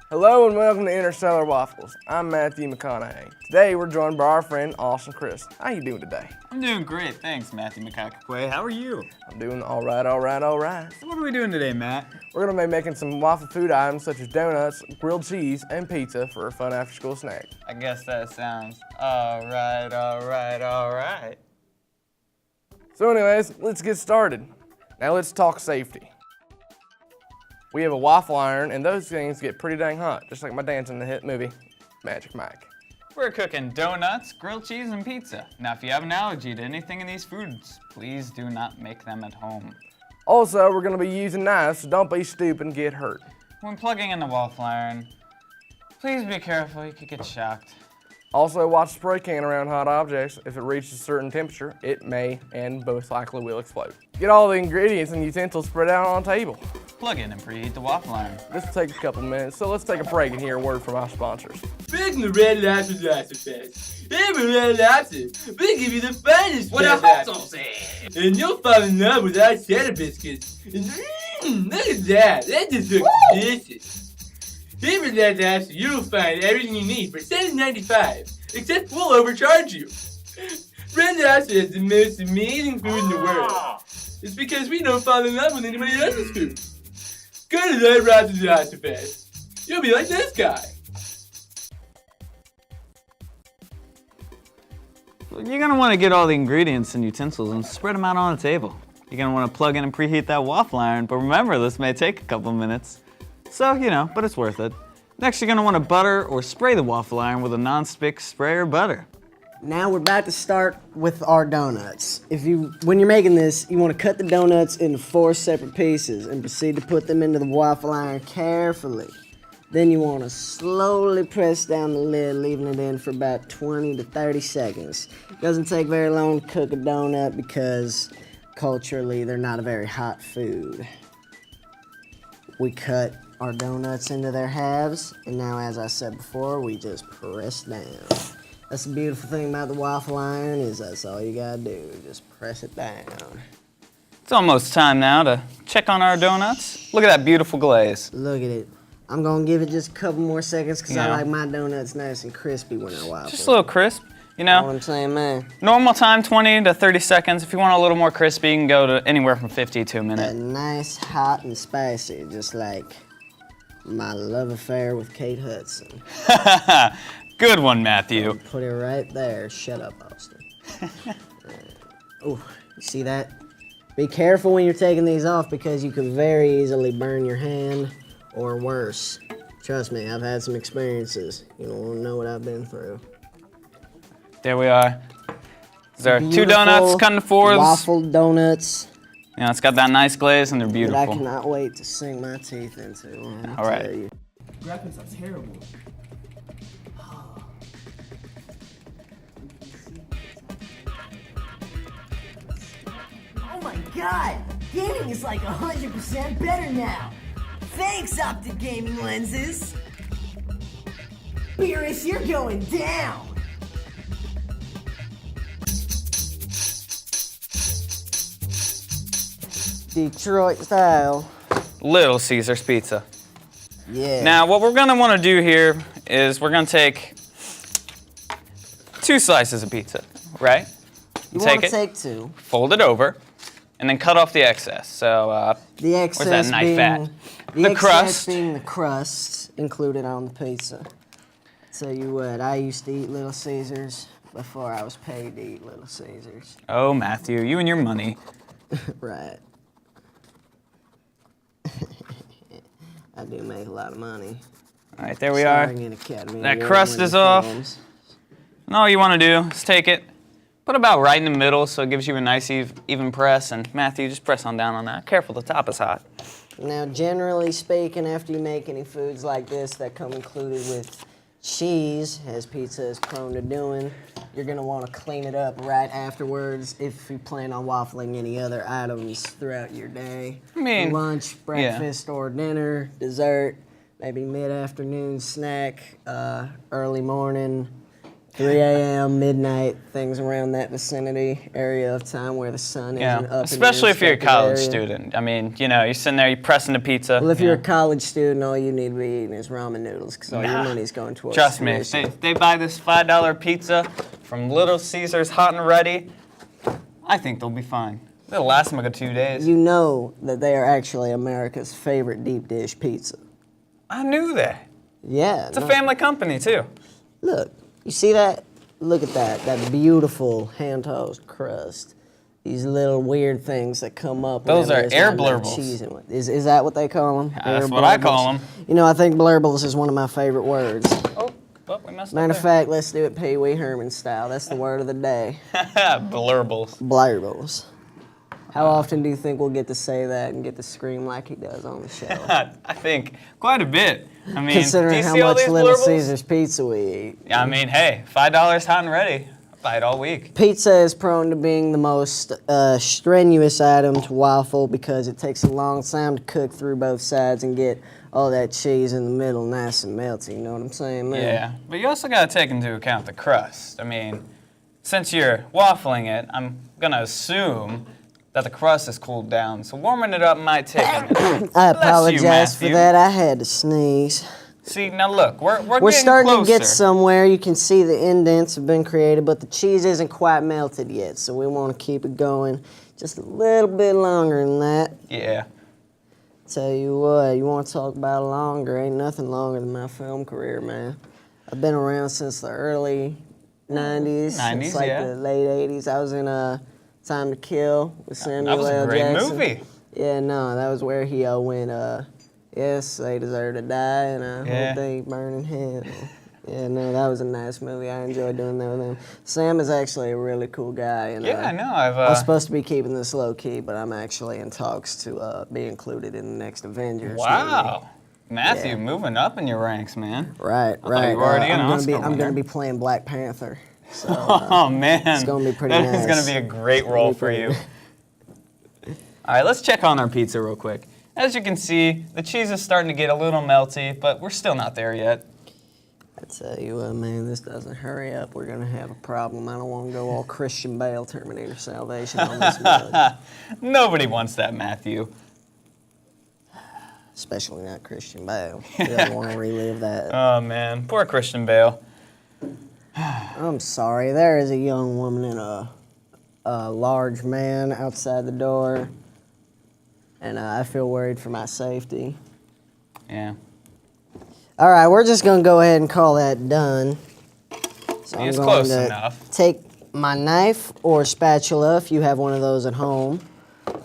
Hello and welcome to Interstellar Waffles. I'm Matthew McConaughey. Today we're joined by our friend Austin Chris. How you doing today? I'm doing great, thanks, Matthew McConaughey. How are you? I'm doing all right. So what are we doing today, Matt? We're gonna be making some waffle food items such as donuts, grilled cheese, and pizza for a fun after-school snack. I guess that sounds all right. So anyways, let's get started. Now let's talk safety. We have a waffle iron, and those things get pretty dang hot, just like my dance in the hit movie, Magic Mike. We're cooking donuts, grilled cheese, and pizza. Now, if you have an allergy to anything in these foods, please do not make them at home. Also, we're gonna be using knives, so don't be stupid and get hurt. When plugging in the waffle iron, please be careful, you could get shocked. Also, watch the spray can around hot objects. If it reaches a certain temperature, it may and most likely will explode. Get all the ingredients and utensils spread out on a table. Plug in and preheat the waffle iron. This will take a couple minutes, so let's take a break and hear a word from our sponsors. Big the Red Lobster Lobster Fest. Every Red Lobster, we give you the finest What a hot sauce is! And you'll fall in love with our cheddar biscuits. And look at that, that just looks delicious. Here at Red Lobster, you'll find everything you need for $7.95, except we'll overcharge you. Red Lobster has the most amazing food in the world. It's because we don't fall in love with anybody else's food. Go to that Red Lobster Fest. You'll be like this guy. You're gonna want to get all the ingredients and utensils and spread them out on a table. You're gonna want to plug in and preheat that waffle iron, but remember, this may take a couple minutes. So, but it's worth it. Next, you're gonna want to butter or spray the waffle iron with a non-stick sprayer butter. Now we're about to start with our donuts. When you're making this, you want to cut the donuts into 4 separate pieces and proceed to put them into the waffle iron carefully. Then you want to slowly press down the lid, leaving it in for about 20 to 30 seconds. It doesn't take very long to cook a donut because culturally they're not a very hot food. We cut our donuts into their halves, and now, as I said before, we just press down. That's the beautiful thing about the waffle iron, is that's all you gotta do, just press it down. It's almost time now to check on our donuts. Look at that beautiful glaze. Look at it. I'm gonna give it just a couple more seconds because I like my donuts nice and crispy when I waffle. Just a little crisp, You know what I'm saying, man? Normal time, 20 to 30 seconds. If you want a little more crispy, you can go to anywhere from 50 to a minute. Nice, hot, and spicy, just like my love affair with Kate Hudson. Good one, Matthew. Put it right there. Shut up, Austin. Oh, you see that? Be careful when you're taking these off because you could very easily burn your hand or worse. Trust me, I've had some experiences. You don't want to know what I've been through. There we are. These are 2 donuts cut into 4s. Waffle donuts. Yeah, it's got that nice glaze and they're beautiful. That I cannot wait to sink my teeth into. All right. Graphics are terrible. Oh my god! Gaming is like 100% better now! Thanks, Optic Gaming Lenses! Beerus, you're going down! Detroit style. Little Caesar's pizza. Yeah. Now, what we're gonna wanna do here is we're gonna take 2 slices of pizza, right? You want to take 2. Fold it over, and then cut off the excess. So, The excess where's that knife being, at? The excess crust. being the crust included on the pizza. Tell you what, I used to eat Little Caesars before I was paid to eat Little Caesars. Oh, Matthew, you and your money. Right. I do make a lot of money. All right, there we are. That crust is off. And all you want to do is take it, put about right in the middle so it gives you a nice even press. And Matthew, just press on down on that. Careful, the top is hot. Now, generally speaking, after you make any foods like this that come included with cheese, as pizza is prone to doing, you're going to want to clean it up right afterwards if you plan on waffling any other items throughout your day. I mean, lunch, breakfast, or dinner, dessert, maybe mid-afternoon snack, early morning, 3 a.m., midnight, things around that vicinity area of time where the sun isn't up. Especially if you're a college area. student. I mean, you know, you're sitting there, you're pressing the pizza. Well, if you're a college student, all you need to be eating is ramen noodles because all your money's going towards Trust me, if tuition. they buy this $5 pizza from Little Caesars Hot and Ready, I think they'll be fine. It'll last them like 2 days. You know that they are actually America's favorite deep dish pizza. I knew that. Yeah. It's a family company, too. Look, you see that? Look at that beautiful hand-tossed crust. These little weird things that come up. Those whenever are there's air not enough blurbles. cheese in it. Is that what they call them? That's what I call them. You know, I think blurbles is one of my favorite words. Oh, well, we messed Matter up of fact, let's do it Pee Wee Herman style. That's the word of the day. Blurbles. Blurbles. How often do you think we'll get to say that and get to scream like he does on the show? I think quite a bit. I mean, do Considering you how see all much these Little blurbles? Caesars pizza we eat. I mean, hey, $5 hot and ready. Buy it all week. Pizza is prone to being the most strenuous item to waffle because it takes a long time to cook through both sides and get all that cheese in the middle nice and melty. You know what I'm saying, man? Yeah, but you also got to take into account the crust. I mean, since you're waffling it, I'm going to assume that the crust is cooled down, so warming it up might take a minute. I Bless you, apologize for Matthew. that. I had to sneeze. See, now look, we're We're getting starting closer. to get somewhere. You can see the indents have been created, but the cheese isn't quite melted yet, so we want to keep it going just a little bit longer than that. Yeah. Tell you what, you want to talk about longer? Ain't nothing longer than my film career, man. I've been around since the early 90s. Since like yeah. the late 80s. I was in Time to Kill with Samuel That was a L. great Jackson. movie. Yeah, no, that was where he went, yes, they deserve to die, and I Yeah. hope they burn in hell. Yeah, no, that was a nice movie. I enjoyed doing that with him. Sam is actually a really cool guy. And, Yeah, I know. I'm supposed to be keeping this low key, but I'm actually in talks to be included in the next Avengers. Wow. Matthew, Yeah. moving up in your ranks, man. Right, thought right. you were already an I'm Oscar gonna winner. be playing Black Panther. So, Oh, man. it's gonna be pretty That is nice. going to be a great role for you. All right, let's check on our pizza real quick. As you can see, the cheese is starting to get a little melty, but we're still not there yet. I tell you what, man, this doesn't hurry up. We're gonna have a problem. I don't want to go all Christian Bale, Terminator Salvation on this mug. Nobody wants that, Matthew. Especially not Christian Bale. He doesn't want to relive that. Oh, man. Poor Christian Bale. I'm sorry. There is a young woman and a large man outside the door, and I feel worried for my safety. Yeah. All right, we're just gonna go ahead and call that done. So It's I'm close going to enough. take my knife or spatula, if you have one of those at home,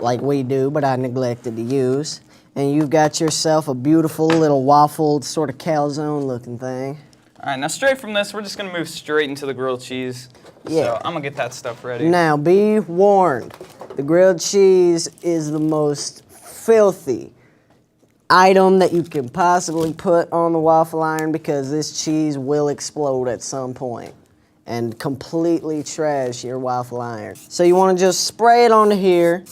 like we do, but I neglected to use. And you've got yourself a beautiful little waffled sort of calzone looking thing. All right, now straight from this, we're just going to move straight into the grilled cheese. Yeah. So I'm going to get that stuff ready. Now, be warned, the grilled cheese is the most filthy item that you can possibly put on the waffle iron because this cheese will explode at some point and completely trash your waffle iron. So you want to just spray it onto here.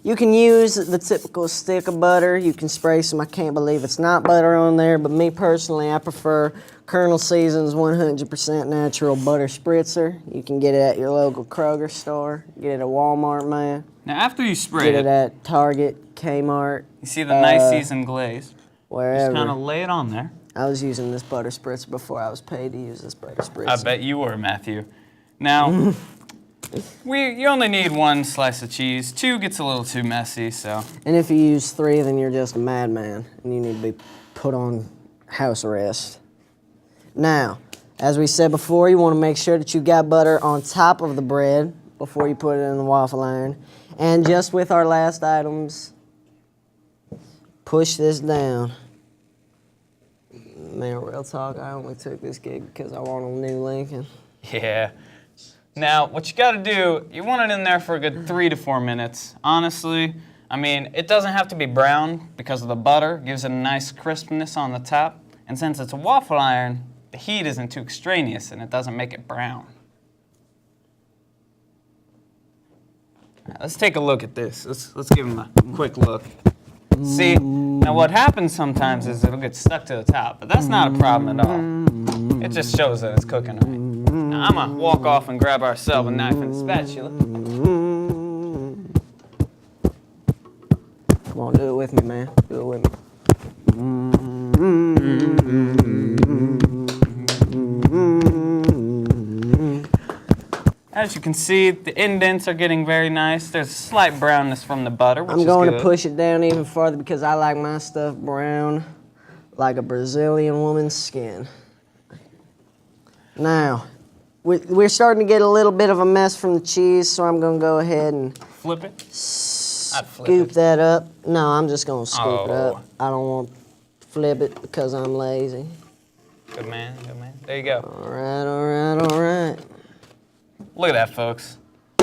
You can use the typical stick of butter. You can spray some, I can't believe it's not butter on there, but me personally, I prefer Colonel Season's 100% natural butter spritzer. You can get it at your local Kroger store. Get it at Walmart, man. Now, after you spray Get it, it at Target, Kmart, you see the nice seasoned glaze. Just wherever. kind of lay it on there. I was using this butter spritzer before I was paid to use this butter spritzer. I bet you were, Matthew. Now, you only need one slice of cheese. 2 gets a little too messy, so. And if you use 3, then you're just a madman, and you need to be put on house arrest. Now, as we said before, you want to make sure that you got butter on top of the bread before you put it in the waffle iron. And just with our last items, push this down. Man, real talk, I only took this gig because I want a new Lincoln. Yeah. Now, what you gotta do, you want it in there for a good 3 to 4 minutes. Honestly, I mean, it doesn't have to be brown because of the butter. Gives it a nice crispness on the top. And since it's a waffle iron, the heat isn't too extraneous and it doesn't make it brown. All right, let's take a look at this. Let's give them a quick look. See, now what happens sometimes is it'll get stuck to the top, but that's not a problem at all. It just shows that it's cooking right. Now, I'm gonna walk off and grab ourselves a knife and spatula. Come on, do it with me, man. Do it with me. As you can see, the indents are getting very nice. There's a slight brownness from the butter, which I'm is going good. to push it down even farther because I like my stuff brown like a Brazilian woman's skin. Now, we're starting to get a little bit of a mess from the cheese, so I'm going to go ahead and Flip it. I'd flip scoop it. that up. No, I'm just going to scoop it Oh. up. I don't want to flip it because I'm lazy. Good man, good man. There you go. All right, all right, all right. Look at that, folks.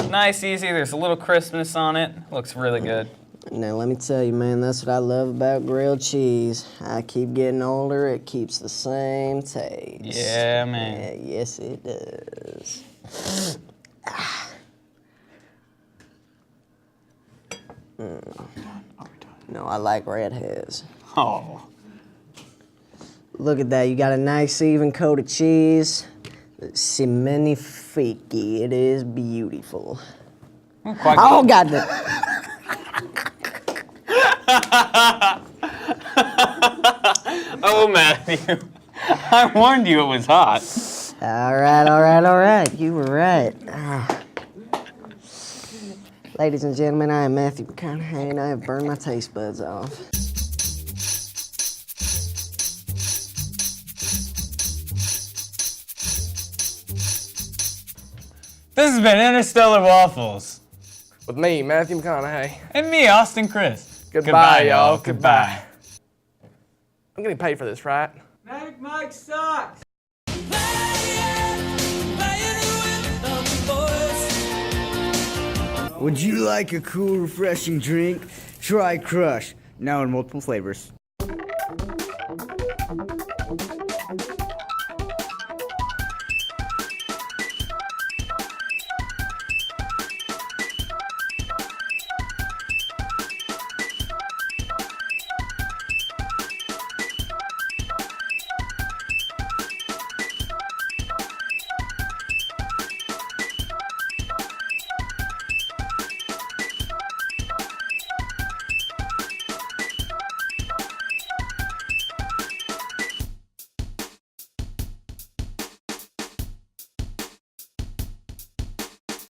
Nice, easy. There's a little crispness on it. Looks really good. Now, let me tell you, man, that's what I love about grilled cheese. I keep getting older, it keeps the same taste. Yeah, man. Yeah, yes, it does. No, I like redheads. Oh. Look at that, you got a nice even coat of cheese. C'est magnifique, it is beautiful. Quite Oh, good. goddamn. Oh, Matthew. I warned you it was hot. All right, all right, all right. You were right. Ladies and gentlemen, I am Matthew McConaughey, and I have burned my taste buds off. This has been Interstellar Waffles. With me, Matthew McConaughey. And me, Austin Chris. Goodbye, y'all. Goodbye. I'm getting paid for this, right? Magic Mike sucks. Would you like a cool, refreshing drink? Try Crush, now in multiple flavors.